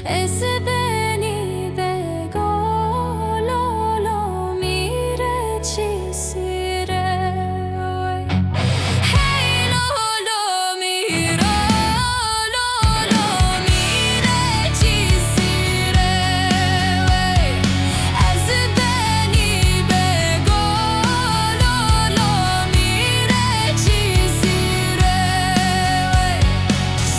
Ez beni begalo mire chisire. Hey lo miro lo mire chisire. Ez beni begalo mire chisire.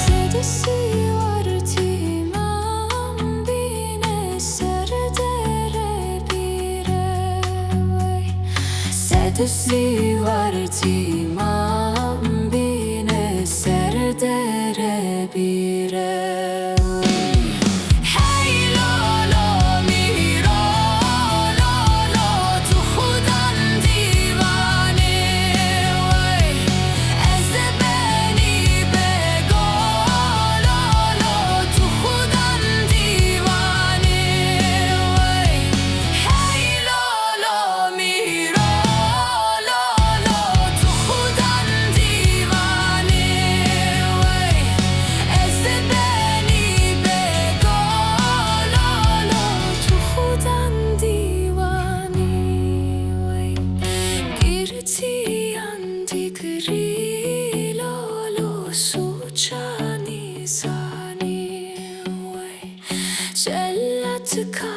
Sedisi var timam bine serdere bire. Sedisi var timam bine serdere bire. Hey lo miro lo tu khudan divane. Ez beni begalo tu khudan divane. Hey lo miro lo tu khudan divane. Ez beni begalo tu khudan divane. Girti andi gri lo suchani sani. Cellat ka